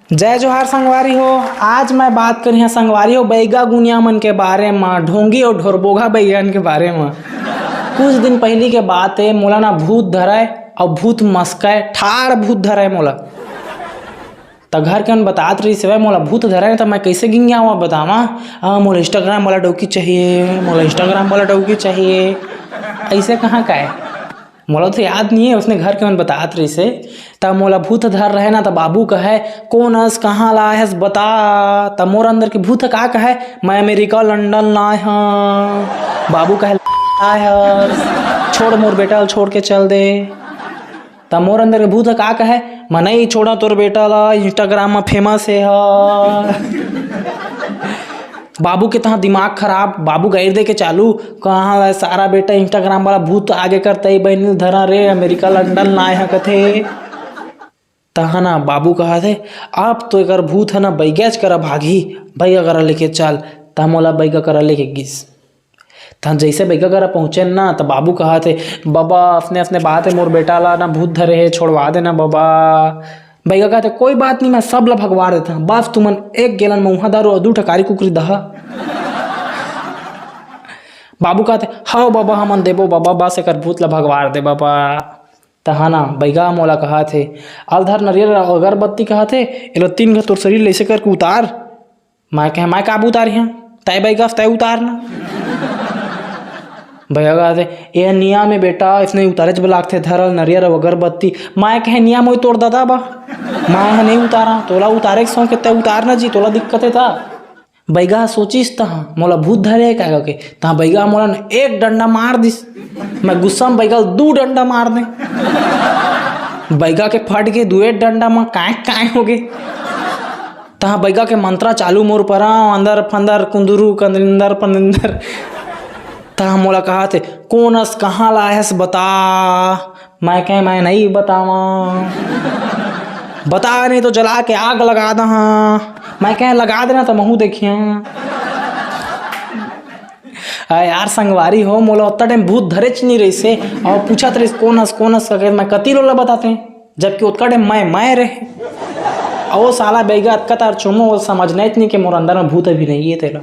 जय जोहार संगवारी हो। आज मैं बात करी है संगवारी हो बैगा गुनिया मन के बारे में, ढोंगी और ढोरबोगा बैगन के बारे में। कुछ दिन पहली के बात है, मोला ना भूत धराए और भूत मस्काए, ठाड़ भूत धराए मोला। तो घर के बतात रही से मोला भूत धराए तो मैं कैसे गिन गया वहाँ बतावा। मोला इंस्टाग्राम वाला डौकी चाहिए, मोला इंस्टाग्राम वाला डौकी चाहिए, ऐसे कहाँ का है मोला तो याद नहीं है। उसने घर के मन बतात रही से तब मोला भूत धर रहे ना, तब बाबू कहे कौन हस कहाँ लाए हस बता। तब मोर अंदर के भूत का कहे मैं अमेरिका लंदन लाए हाँ। बाबू कहे छोड़ मोर बेटा छोड़ के चल दे। तब मोर अंदर के भूत का कहे मैं नहीं छोड़ा तोर बेटा ला, इंस्टाग्राम में फेमस है बाबू के तहाँ दिमाग खराब। बाबू गैर दे के चालू कहाँ सारा बेटा इंस्टाग्राम वाला भूत आगे करते बहन धरा रे अमेरिका लंदन लाए हैं कथे। तहाँ ना बाबू कहा थे आप तो एक भूत है ना बैगैच करा भागी, बैगा करा लेके चल। तहाँ मोला बैगा करा लेके गिस। तहाँ जैसे बैगा करा पहुँचे ना तो बाबू कहा थे बाबा अपने अपने बात है मोर बेटा ला ना भूत धरे है छोड़वा देना बाबा। बैगा कहते कोई बात नहीं मैं सब ला भगवा देता बस तुमन एक गेलन में उहाँ दारू और 2 टकारी कुकरी दहा। बाबू कहते हाँ बाबा हमन देबो बाबा बस एक भूत ला भगवार दे बाबा। तहा ना बैगा मोला कहा थे अलधर नरियर अगरबत्ती कहा थे एलो 3 घा तोर शरीर ऐसे करके उतार। मैं कहे मैं काबू उतार यहाँ तय बैगा तय उतारना। भैया कहते ये निया में बेटा इसने उतारे जब लागते धरल नरियर अगरबत्ती। मैं कहे निया मोई तोड़ दादा बा मैं नहीं उतारा तोला उतारे के सौ के तय उतारना जी तोला दिक्कत है था। बैगा सोचिस तहाँ मोला भूत धरे क्या के तहाँ बैगा मोला ने 1 डंडा मार दिस। मैं गुस्सा में बैगा 2 डंडा मार दे। बैगा के फट के 2 डंडा में काय हो गए। तहाँ बैगा के मंत्रा चालू मोर पर अंदर फंदर कुंदरू कंदर पंदर। तहाँ मोला कहा थे कौनस कहाँ लायस बता। मैं कहे मैं नहीं बतावा बता नहीं तो जला के आग लगा दहा। मैं कहे लगा देना तो महू देखिए यार संगवारी हो मोला उतना टाइम भूत धरे नहीं रही से और पूछा तो कौन हस मैं कती लोला बताते हैं जबकि उतना टाइम मैं रहे और साला बैगा कतार चुमो समझना नहीं कि मोर अंदर में भूत अभी नहीं है तेरा।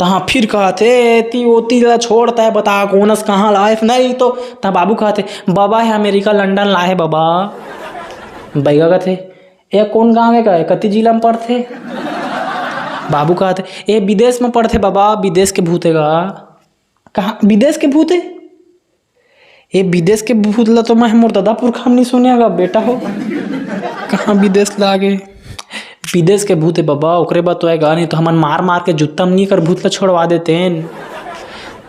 तहाँ फिर कहते ती ओती ला छोड़ता है बता कौनस कहाँ लाए नहीं तो तहाँ बाबू कहते बाबा है अमेरिका लंदन लाए बाबा। बैगा कहते ये कौन गाँव है का कति जिला में पढ़ते। बाबू कहते ये विदेश में पढ़ते बाबा विदेश के भूत है कहाँ विदेश के भूत है। ये विदेश के भूत ला तो मैं मोर दादा पुरखा नहीं सुनेगा बेटा हो कहाँ विदेश लागे विदेश के भूत है बाबा ओकरे बाद तो आएगा नहीं तो हमन मार मार के जुत्ता में नहीं कर भूत ला छोड़वा देते हैं।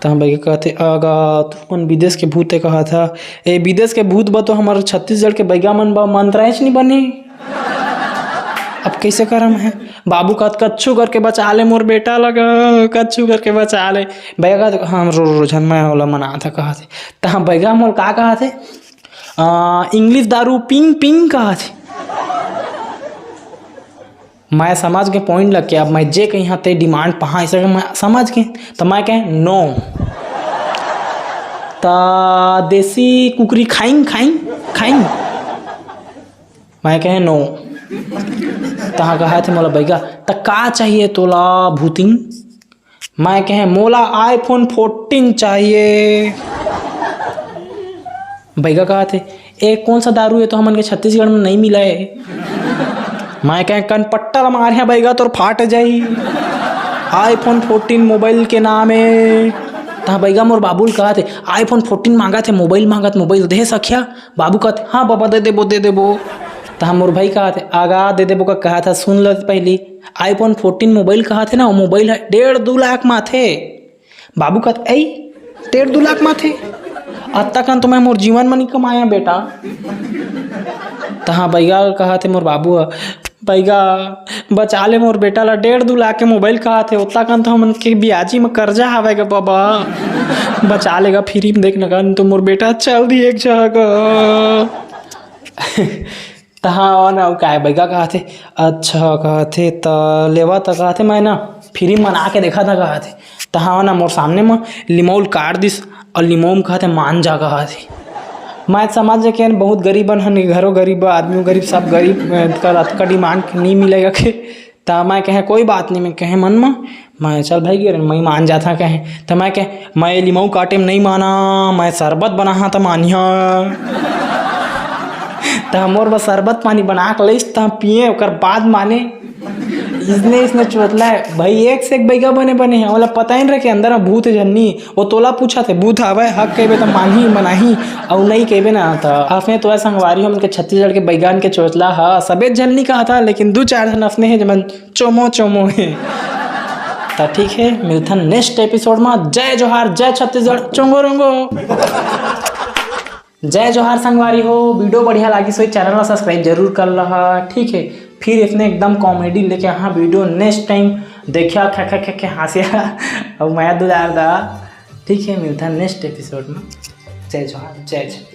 तो हम बैगा कहते आगा तुमन विदेश के भूत है कहा था ए विदेश के भूत बा तो हमारे छत्तीसगढ़ के बैगा मन बा मंत्राइच नहीं बने अब कैसे करम है। बाबू का कच्छू करके बचा ले मोर बेटा लगा कच्छू करके बचा ले। बैगा हम रोजन में होला मना था कहा थे तहाँ बैगा मोल का कहा थे इंग्लिश दारू पिंग पिंग कहा थे। मैं समझ के पॉइंट लग के अब मैं जे कहीं ते डिमांड पहा ऐसा मैं समझ के तो मैं कहें नो ता देसी कुकरी खाइन मैं कहें नो। तहाँ कहा थे मोला बैगा त का चाहिए तोला भूतिंग। मैं कहें मोला iPhone 14 चाहिए। बैगा कहा थे एक कौन सा दारू है तो हमन के छत्तीसगढ़ में नहीं मिला है। मैं कहें कनपट्टा मार है बैगा तो फाट जाई iPhone 14 मोबाइल के नाम है। तहाँ बैगा मोर बाबूल कहा थे iPhone 14 मांगा थे मोबाइल दे सख्या। बाबू कहते हाँ बाबा दे देबो। तहाँ मोर भाई कहा थे आगा दे देबो का कहा था सुन लो पहली iPhone 14 मोबाइल कहा थे ना वो मोबाइल है 1.5-2 लाख में थे। बाबू कहते ऐ 1.5-2 लाख में थे अत्ता कन तो मैं मोर जीवन में नहीं कमाया बेटा। तहाँ बैगा कहा थे मोर बाबू बैगा बचा ले मोर बेटा ला 1.5-2 लाख के मोबाइल कहा थे उतना कन तो हमन के ब्याजी में कर्जा आवेगा बाबा बचा लेगा फ्री में देखने का तो मोर बेटा चल दी एक जगह। तहाँ ना क्या बैगा कहा थे अच्छा कहा थे त लेवा तो कहा थे मैं ना फ्री मना के देखा था कहा थे। तहाँ ना मोर सामने में लिमौल काट दिस और लिमोम कहा थे मान जा कहा थे। मैं समझ के बहुत गरीबन हन घरों गरीब आदमी गरीब सब गरीब का डिमांड नहीं मिलेगा के तो मैं कहे कोई बात नहीं मैं कहे मन में मैं चल भाई गिर मैं मान जाता कहे तो मैं कहे मैं लिमाऊ काटे में नहीं माना मैं शरबत बना तो मानिया तो मोर बस शरबत पानी बना के लईस तो पिए ओकर बाद माने इसने चोतला है भाई एक से एक बैगा बने हैं वाला पता ही नहीं रहे कि अंदर में भूत जन्नी वो तोला पूछा थे भूत आवे हक कहबे तो मानही मनाही और नहीं कहबे ना था अपने तो संगवारी हम के छत्तीसगढ़ के बैगान के चोतला हा सबे जन्नी कहा था लेकिन 2-4 जन अपने हैं जमन चोमो है तो ठीक है मिलता नेक्स्ट एपिसोड में। जय जोहार जय छत्तीसगढ़ चोंगो रोंगो। जय जोहार संगवारी हो वीडियो बढ़िया लगी सो चैनल को सब्सक्राइब जरूर कर रहा ठीक है। फिर इसने एकदम कॉमेडी लेके हाँ वीडियो नेक्स्ट टाइम देखिए खे हंसिया और मैं दुलार दा ठीक है। मिलता नेक्स्ट एपिसोड में। जय जोहार जय जय।